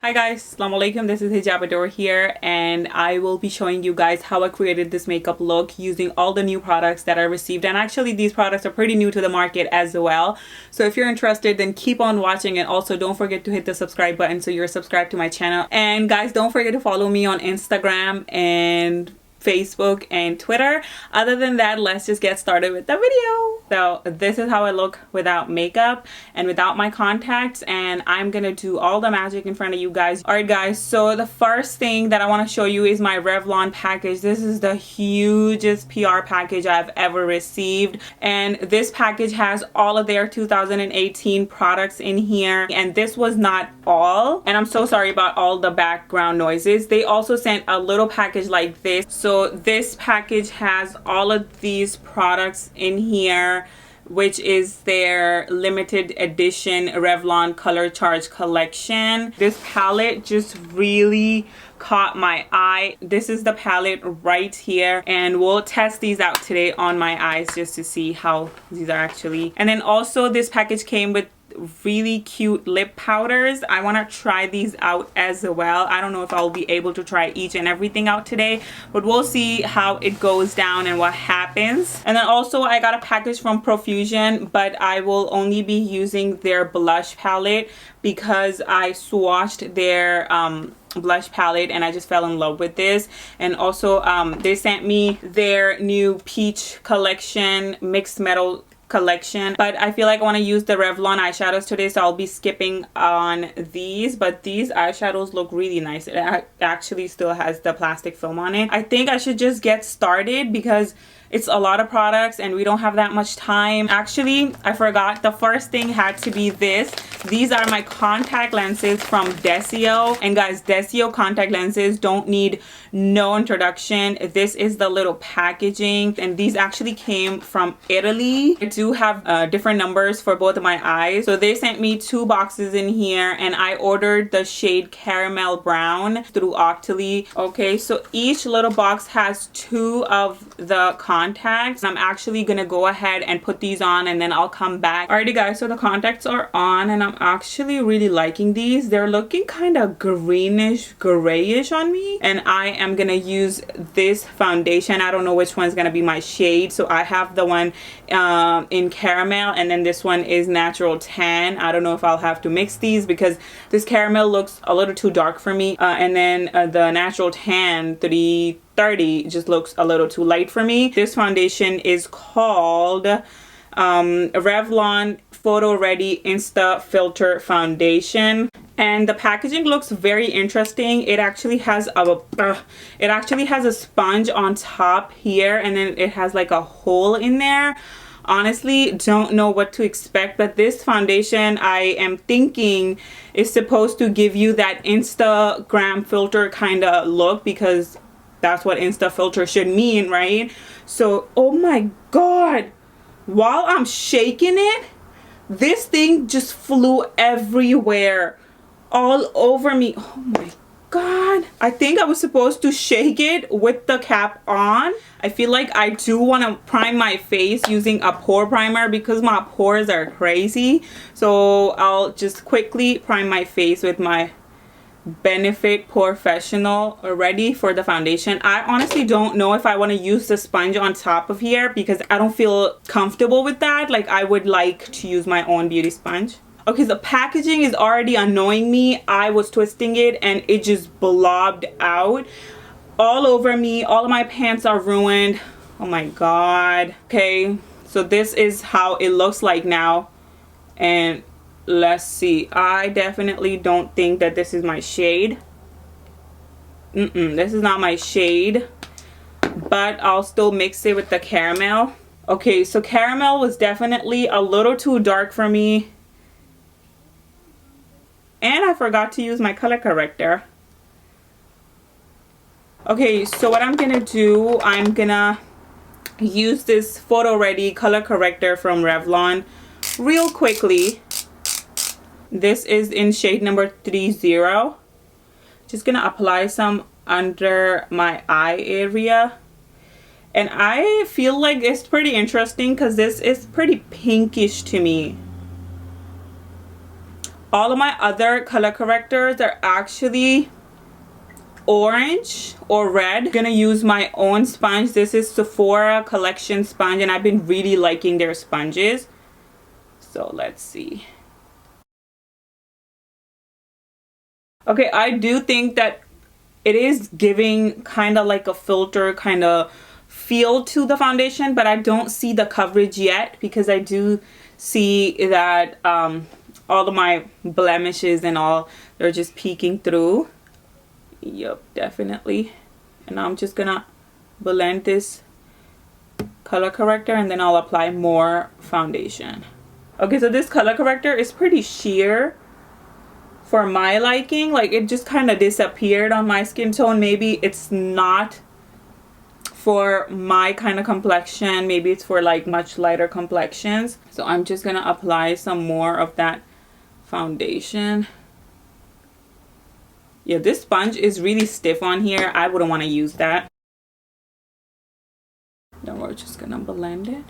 Hi guys, Assalamu alaikum. This is Hijabador here, and I will be showing you guys how I created this makeup look using all the new products that I received. And actually these products are pretty new to the market as well. So if you're interested, then keep on watching, and also don't forget to hit the subscribe button so you're subscribed to my channel. And guys, don't forget to follow me on Instagram and Facebook and Twitter. Other than that, let's just get started with the video. So this is how I look without makeup and without my contacts, and I'm gonna do all the magic in front of you guys. Alright guys, so the first thing that I want to show you is my Revlon package. This is the hugest PR package I've ever received, and this package has all of their 2018 products in here. And this was not all, and I'm so sorry about all the background noises. They also sent a little package like this. So this package has all of these products in here, which is their limited edition Revlon Color Charge collection. This palette just really caught my eye. This is the palette right here, and we'll test these out today on my eyes just to see how these are actually. And then also this package came with really cute lip powders. I want to try these out as well. I don't know if I'll be able to try each and everything out today, but we'll see how it goes down and what happens. And then also I got a package from Profusion, but I will only be using their blush palette because I swatched their blush palette and I just fell in love with this. And also they sent me their new peach collection, mixed metal collection, but I feel like I want to use the Revlon eyeshadows today, so I'll be skipping on these. But these eyeshadows look really nice. It actually still has the plastic film on it. I think I should just get started because it's a lot of products and we don't have that much time. Actually, I forgot, the first thing had to be this. These are my contact lenses from Desio, and guys, Desio contact lenses don't need no introduction. This is the little packaging, and these actually came from Italy. I do have different numbers for both of my eyes, so they sent me 2 boxes in here, and I ordered the shade Caramel Brown through Octoly. Okay, so each little box has 2 of the contacts. I'm actually gonna go ahead and put these on, and then I'll come back. Alrighty guys, so the contacts are on, and I'm actually really liking these. They're looking kind of greenish grayish on me, and I am gonna use this foundation. I don't know which one's gonna be my shade, so I have the one in caramel, and then this one is natural tan. I don't know if I'll have to mix these because this caramel looks a little too dark for me, and then the natural tan 330 just looks a little too light for me. This foundation is called Revlon Photo Ready Insta Filter Foundation, and the packaging looks very interesting. It actually has a sponge on top here, and then it has like a hole in there. Honestly, don't know what to expect, but this foundation I am thinking is supposed to give you that Instagram filter kind of look, because that's what Insta filter should mean, right? So, oh my god, while I'm shaking it, this thing just flew everywhere, all over me. Oh my god. I think I was supposed to shake it with the cap on. I feel like I do want to prime my face using a pore primer because my pores are crazy. So I'll just quickly prime my face with my Benefit Professional ready for the foundation. I honestly don't know if I want to use the sponge on top of here because I don't feel comfortable with that. Like, I would like to use my own beauty sponge. Okay, the packaging is already annoying me. I was twisting it and it just blobbed out all over me. All of my pants are ruined. Oh my god. Okay, so this is how it looks like now, and let's see. I definitely don't think that this is my shade. This is not my shade, but I'll still mix it with the caramel. Okay, so caramel was definitely a little too dark for me, and I forgot to use my color corrector. Okay, so what I'm gonna do, I'm gonna use this Photo Ready color corrector from Revlon real quickly. This is in shade number 30. Just gonna apply some under my eye area, and I feel like it's pretty interesting because this is pretty pinkish to me. All of my other color correctors are actually orange or red. I'm gonna use my own sponge. This is Sephora collection sponge, and I've been really liking their sponges. So let's see. Okay, I do think that it is giving kind of like a filter kind of feel to the foundation, but I don't see the coverage yet because I do see that all of my blemishes and all, they're just peeking through. Yep, definitely. And I'm just gonna blend this color corrector and then I'll apply more foundation. Okay, so this color corrector is pretty sheer for my liking. Like, it just kind of disappeared on my skin tone. Maybe it's not for my kind of complexion. Maybe it's for like much lighter complexions. So I'm just gonna apply some more of that foundation. Yeah, this sponge is really stiff on here. I wouldn't want to use that. Then we're just gonna blend it.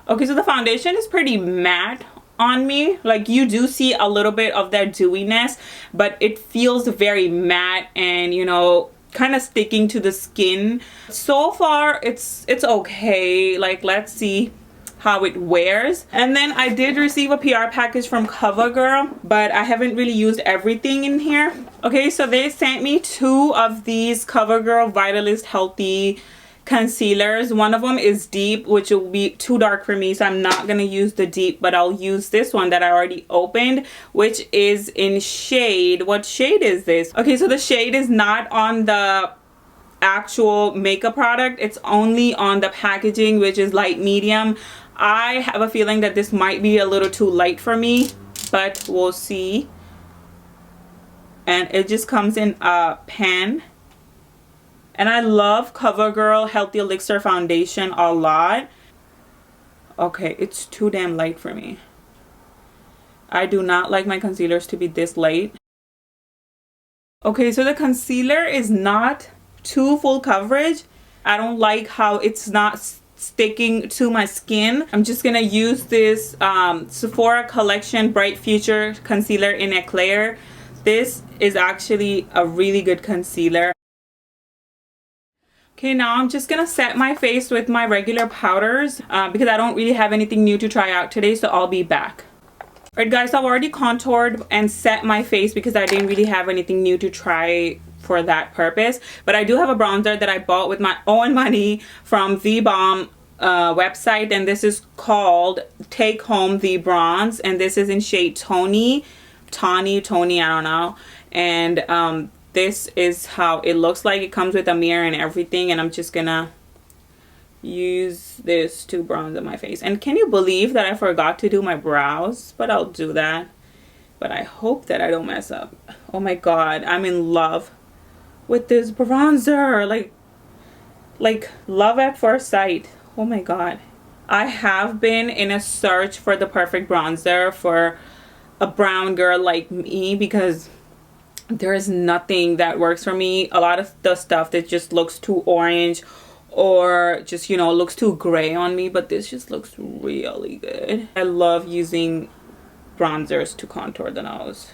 Okay, so the foundation is pretty matte on me. Like, you do see a little bit of that dewiness, but it feels very matte and, you know, kind of sticking to the skin. So far it's okay. Like, let's see how it wears. And then I did receive a PR package from Covergirl, but I haven't really used everything in here. Okay, so they sent me 2 of these Covergirl Vitalist Healthy concealers. One of them is deep, which will be too dark for me, so I'm not gonna use the deep, but I'll use this one that I already opened, which is in shade. What shade is this? Okay, so the shade is not on the actual makeup product, it's only on the packaging, which is light medium. I have a feeling that this might be a little too light for me, but we'll see. And it just comes in a pen. And I love Covergirl Healthy Elixir Foundation a lot. Okay, it's too damn light for me. I do not like my concealers to be this light. Okay, so the concealer is not too full coverage. I don't like how it's not sticking to my skin. I'm just gonna use this Sephora Collection Bright Future Concealer in Eclair. This is actually a really good concealer. Okay, now I'm just gonna set my face with my regular powders because I don't really have anything new to try out today, so I'll be back. Alright guys, I've already contoured and set my face because I didn't really have anything new to try for that purpose. But I do have a bronzer that I bought with my own money from the Balm website, and this is called Take Home the Bronze, and this is in shade Toni, I don't know. And this is how it looks like. It comes with a mirror and everything, and I'm just gonna use this to bronze on my face. And can you believe that I forgot to do my brows? But I'll do that. But I hope that I don't mess up. Oh my god, I'm in love with this bronzer. Like love at first sight. Oh my god. I have been in a search for the perfect bronzer for a brown girl like me because there is nothing that works for me. A lot of the stuff that just looks too orange or just, you know, looks too gray on me, but this just looks really good. I love using bronzers to contour the nose.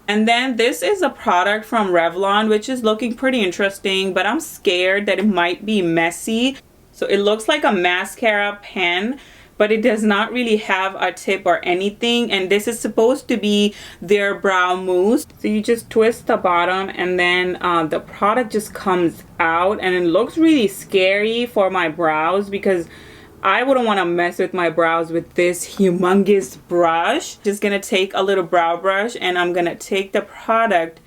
And then this is a product from Revlon, which is looking pretty interesting, but I'm scared that it might be messy. So it looks like a mascara pen, but it does not really have a tip or anything, and this is supposed to be their brow mousse. So you just twist the bottom and then the product just comes out, and it looks really scary for my brows because I wouldn't want to mess with my brows with this humongous brush. Just gonna take a little brow brush and I'm gonna take the product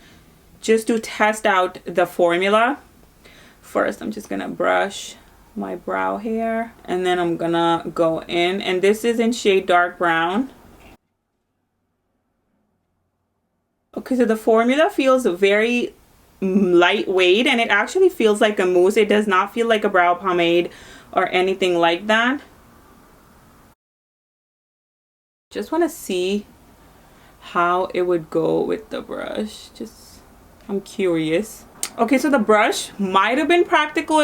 just to test out the formula. First, I'm just gonna brush my brow hair and then I'm gonna go in, and this is in shade dark brown. Okay, so the formula feels very lightweight and it actually feels like a mousse. It does not feel like a brow pomade or anything like that. Just want to see how it would go with the brush. I'm curious. Okay, so the brush might have been practical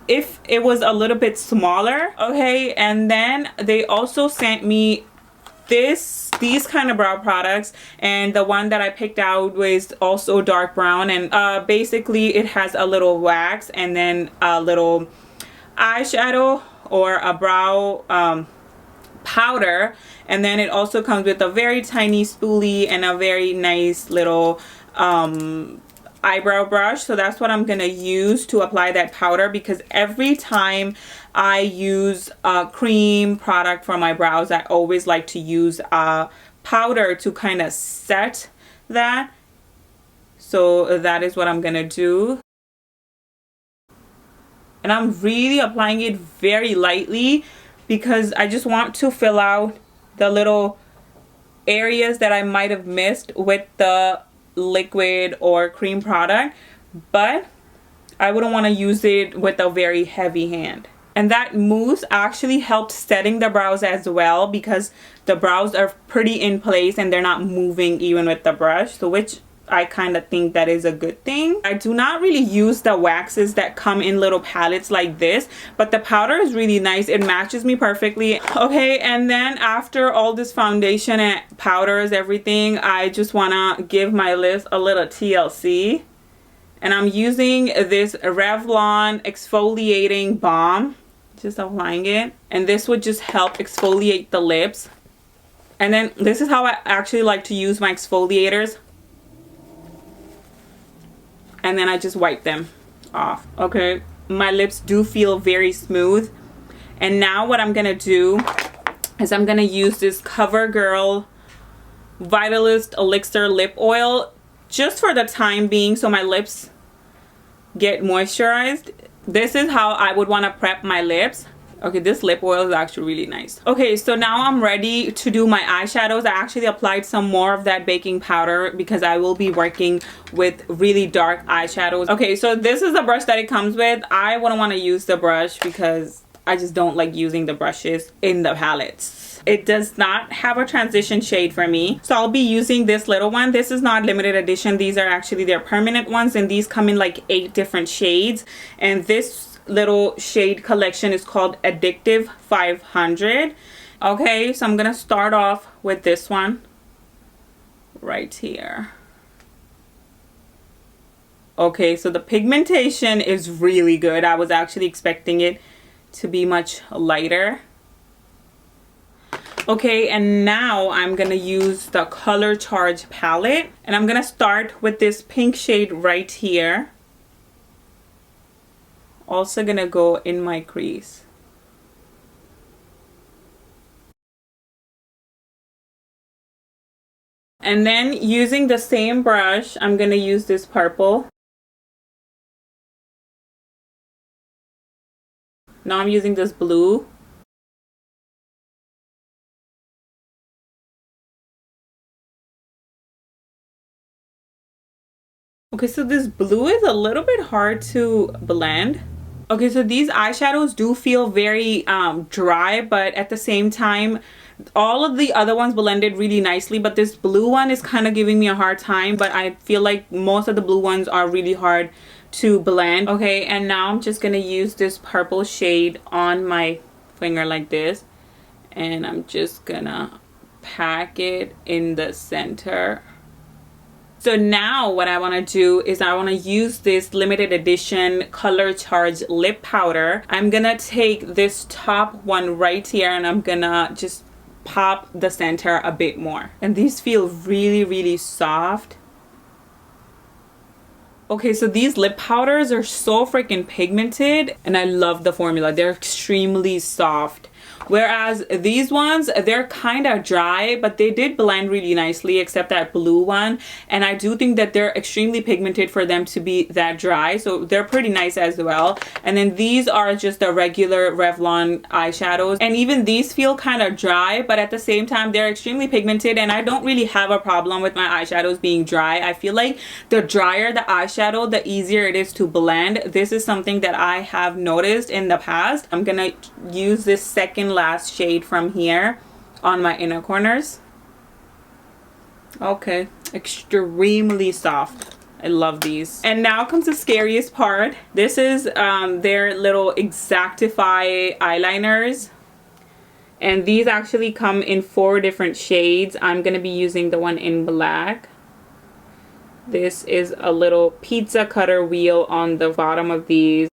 if it was a little bit smaller. Okay, and then they also sent me these kind of brow products, and the one that I picked out was also dark brown, and basically it has a little wax and then a little eyeshadow or a brow powder, and then it also comes with a very tiny spoolie and a very nice little eyebrow brush. So that's what I'm gonna use to apply that powder, because every time I use a cream product for my brows, I always like to use a powder to kind of set that. So that is what I'm gonna do, and I'm really applying it very lightly because I just want to fill out the little areas that I might have missed with the liquid or cream product, but I wouldn't want to use it with a very heavy hand. And that mousse actually helped setting the brows as well, because the brows are pretty in place and they're not moving even with the brush, so which I kind of think that is a good thing. I do not really use the waxes that come in little palettes like this, but the powder is really nice. It matches me perfectly. Okay, and then after all this foundation and powders, everything, I just want to give my lips a little TLC. And I'm using this Revlon exfoliating balm, just applying it. And this would just help exfoliate the lips. And then this is how I actually like to use my exfoliators. And then I just wipe them off. Okay, my lips do feel very smooth. And now what I'm gonna do is I'm gonna use this Covergirl Vitalist Elixir Lip Oil just for the time being, so my lips get moisturized. This is how I would want to prep my lips. Okay, this lip oil is actually really nice. Okay, so now I'm ready to do my eyeshadows. I actually applied some more of that baking powder because I will be working with really dark eyeshadows. Okay, so this is the brush that it comes with. I wouldn't want to use the brush because I just don't like using the brushes in the palettes. It does not have a transition shade for me, so I'll be using this little one. This is not limited edition. These are actually their permanent ones, and these come in like 8 different shades. And this little shade collection is called Addictive 500. Okay, so I'm gonna start off with this one right here. Okay, so the pigmentation is really good. I was actually expecting it to be much lighter. Okay, and now I'm gonna use the Color Charge palette, and I'm gonna start with this pink shade right here. Also gonna go in my crease. And then using the same brush, I'm gonna use this purple. Now I'm using this blue. Okay, so this blue is a little bit hard to blend. Okay, so these eyeshadows do feel very dry, but at the same time, all of the other ones blended really nicely, but this blue one is kind of giving me a hard time, but I feel like most of the blue ones are really hard to blend. Okay, and now I'm just gonna use this purple shade on my finger like this, and I'm just gonna pack it in the center. So now what I want to do is I want to use this limited edition Color Charge lip powder. I'm gonna take this top one right here and I'm gonna just pop the center a bit more. And these feel really, really soft. Okay, so these lip powders are so freaking pigmented and I love the formula. They're extremely soft. Whereas these ones, they're kind of dry, but they did blend really nicely, except that blue one. And I do think that they're extremely pigmented for them to be that dry. So they're pretty nice as well. And then these are just the regular Revlon eyeshadows. And even these feel kind of dry, but at the same time, they're extremely pigmented. And I don't really have a problem with my eyeshadows being dry. I feel like the drier the eyeshadow, the easier it is to blend. This is something that I have noticed in the past. I'm gonna use this second last shade from here on my inner corners. Okay, extremely soft. I love these. And now comes the scariest part. This is their little Exactify eyeliners. And these actually come in 4 different shades. I'm going to be using the one in black. This is a little pizza cutter wheel on the bottom of these.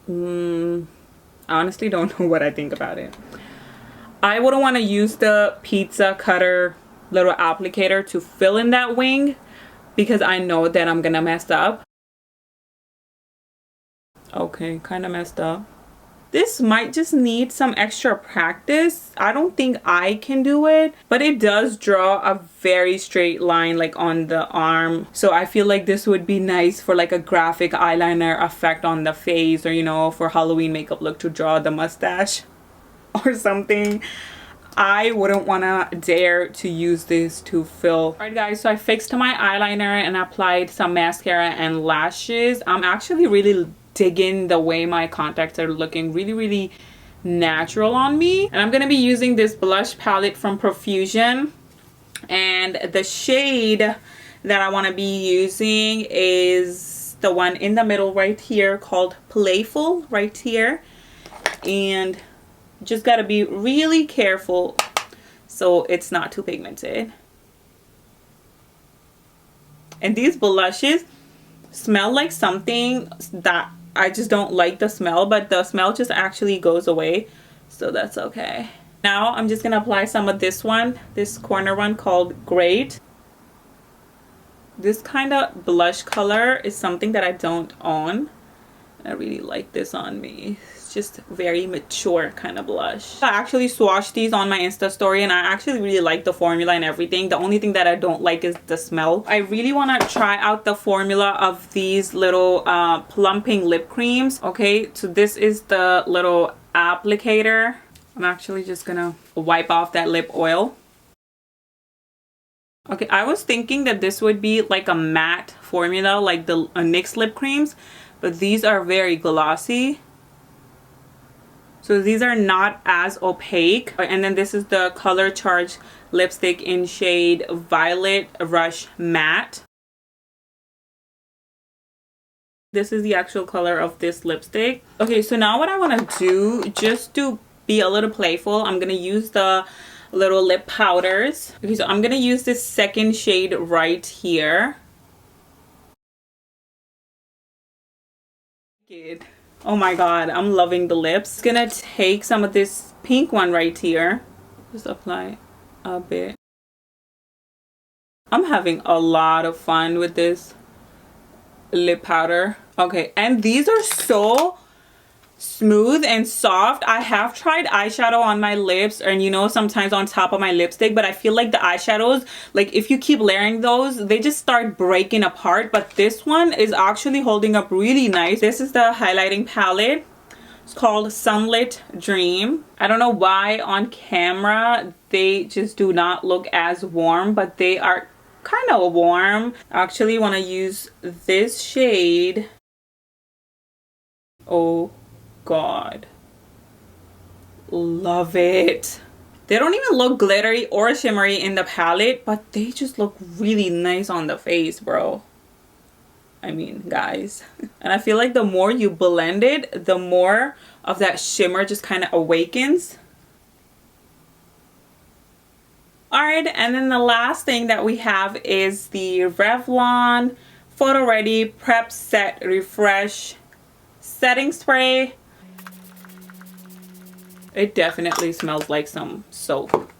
I honestly don't know what I think about it. I wouldn't want to use the pizza cutter little applicator to fill in that wing because I know that I'm gonna mess up. Okay, kind of messed up. This might just need some extra practice. I don't think I can do it, but it does draw a very straight line like on the arm. So I feel like this would be nice for like a graphic eyeliner effect on the face, or you know, for Halloween makeup look to draw the mustache or something. I wouldn't want to dare to use this to fill. Alright guys, so I fixed my eyeliner and applied some mascara and lashes. I'm actually really digging the way my contacts are looking really natural on me. And I'm going to be using this blush palette from Profusion. And the shade that I want to be using is the one in the middle right here called Playful right here. And just got to be really careful so it's not too pigmented. And these blushes smell like something that I just don't like the smell, but the smell just actually goes away, so that's okay. Now I'm just gonna apply some of this one, this corner one called Great. This kind of blush color is something that I don't own. I really like this on me. It's just very mature kind of blush. I actually swatched these on my Insta story and I actually really like the formula and everything. The only thing that I don't like is the smell. I really want to try out the formula of these little plumping lip creams. Okay, so this is the little applicator. I'm actually just gonna wipe off that lip oil. Okay, I was thinking that this would be like a matte formula like the NYX lip creams, but these are very glossy. So these are not as opaque. And then this is the Color Charge lipstick in shade Violet Rush Matte. This is the actual color of this lipstick. Okay, so now what I want to do, just to be a little playful, I'm going to use the little lip powders. Okay, so I'm going to use this second shade right here. Good. Oh my god, I'm loving the lips. I'm gonna take some of this pink one right here. Just apply a bit. I'm having a lot of fun with this lip powder. Okay, and these are so smooth and soft. I have tried eyeshadow on my lips, and you know, sometimes on top of my lipstick, but I feel like the eyeshadows, like if you keep layering those, they just start breaking apart. But this one is actually holding up really nice. This is the highlighting palette. It's called Sunlit Dream. I don't know why on camera they just do not look as warm, but they are kind of warm. I actually want to use this shade. Oh god, love it. They don't even look glittery or shimmery in the palette, but they just look really nice on the face, bro. I mean, guys. And I feel like the more you blend it, the more of that shimmer just kind of awakens. Alright, and then the last thing that we have is the Revlon Photo Ready Prep Set Refresh Setting Spray. It definitely smells like some soap.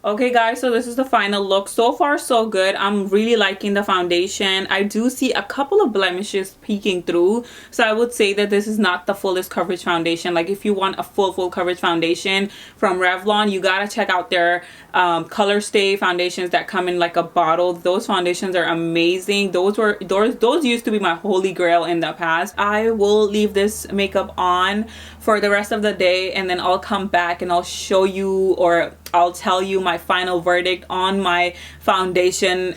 Okay guys, so this is the final look. So far so good. I'm really liking the foundation. I do see a couple of blemishes peeking through, so I would say that this is not the fullest coverage foundation. Like if you want a full coverage foundation from Revlon, you gotta check out their color stay foundations that come in like a bottle. Those foundations are amazing. Those used to be my holy grail in the past. I will leave this makeup on for the rest of the day, and then I'll come back and I'll show you, or I'll tell you my final verdict on my foundation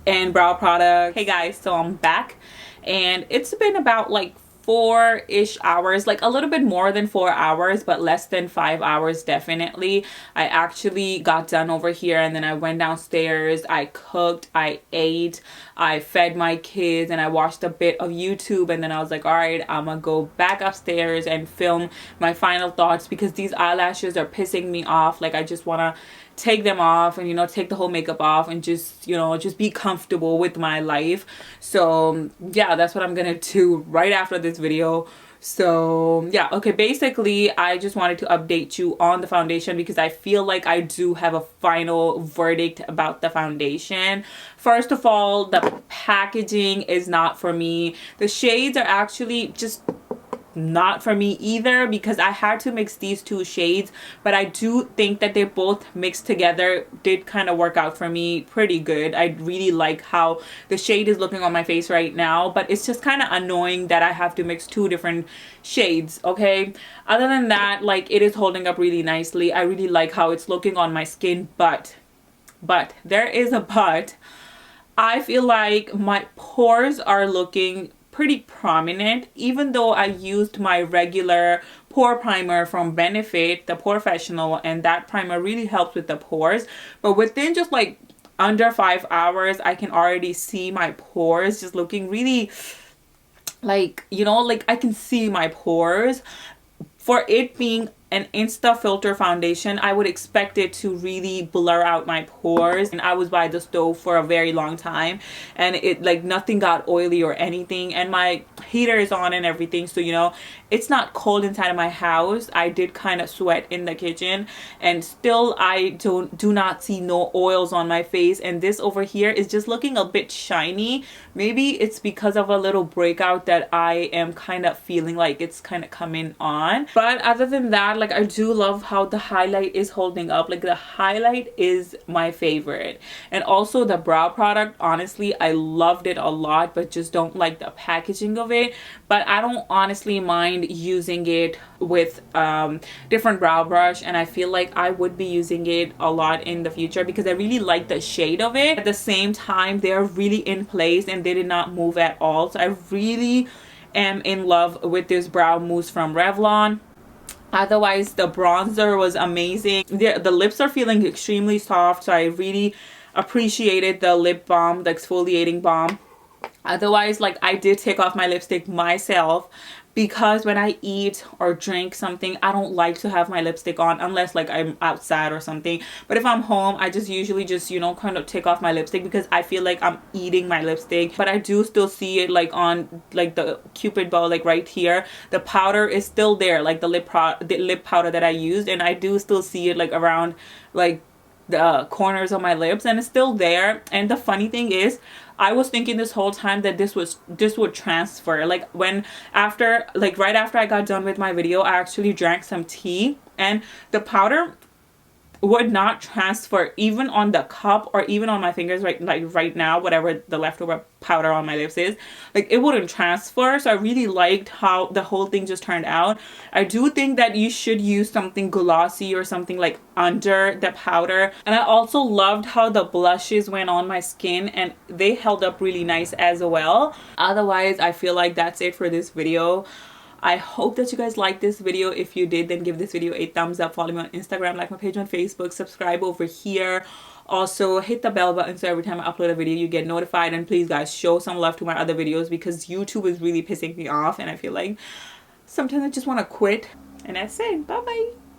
and brow product. Hey guys, so I'm back, and it's been about like 4-ish hours, like a little bit more than 4 hours, but less than 5 hours definitely. I actually got done over here, and then I went downstairs, I cooked, I ate, I fed my kids, and I watched a bit of YouTube, and then I was like, all right, I'm gonna go back upstairs and film my final thoughts, because these eyelashes are pissing me off. Like, I just want to take them off and, you know, take the whole makeup off and just, you know, just be comfortable with my life. So yeah, that's what I'm gonna do right after this video. So yeah, okay, basically I just wanted to update you on the foundation, because I feel like I do have a final verdict about the foundation. First of all, the packaging is not for me. The shades are actually just not for me either, because I had to mix these two shades, but I do think that they both mixed together did kind of work out for me pretty good. I really like how the shade is looking on my face right now, but it's just kind of annoying that I have to mix two different shades. Okay, other than that, like, it is holding up really nicely. I really like how it's looking on my skin, but there is a but. I feel like my pores are looking pretty prominent, even though I used my regular pore primer from Benefit, the Professional, and that primer really helps with the pores. But within just like under 5 hours, I can already see my pores just looking really, like, you know, like I can see my pores. For it being an Insta filter foundation, I would expect it to really blur out my pores. And I was by the stove for a very long time, and it, like, nothing got oily or anything, and my heater is on and everything, so, you know, it's not cold inside of my house. I did kind of sweat in the kitchen, and still I do not see no oils on my face. And this over here is just looking a bit shiny. Maybe it's because of a little breakout that I am kind of feeling like it's kind of coming on. But other than that, like, I do love how the highlight is holding up. Like, the highlight is my favorite. And also the brow product, honestly, I loved it a lot, but just don't like the packaging of it. But I don't honestly mind using it with different brow brush, and I feel like I would be using it a lot in the future, because I really like the shade of it. At the same time, they're really in place and they did not move at all. So I really am in love with this brow mousse from Revlon. Otherwise, the bronzer was amazing. The lips are feeling extremely soft, so I really appreciated the lip balm, the exfoliating balm. Otherwise, like, I did take off my lipstick myself, because when I eat or drink something, I don't like to have my lipstick on unless, like, I'm outside or something. But if I'm home, I just usually just, you know, kind of take off my lipstick, because I feel like I'm eating my lipstick. But I do still see it, like, on, like, the cupid bow, like right here. The powder is still there, like the lip powder that I used, and I do still see it, like, around, like, the corners of my lips, and it's still there. And the funny thing is, I was thinking this whole time that this would transfer. Like, right after I got done with my video, I actually drank some tea, and the powder would not transfer even on the cup or even on my fingers right now, whatever the leftover powder on my lips is, like, it wouldn't transfer. So I really liked how the whole thing just turned out. I do think that you should use something glossy or something like under the powder. And I also loved how the blushes went on my skin, and they held up really nice as well. Otherwise, I feel like that's it for this video. I hope that you guys liked this video. If you did, then give this video a thumbs up. Follow me on Instagram, like my page on Facebook, subscribe over here. Also, hit the bell button so every time I upload a video you get notified. And please, guys, show some love to my other videos, because YouTube is really pissing me off, and I feel like sometimes I just want to quit. And that's it. Bye bye.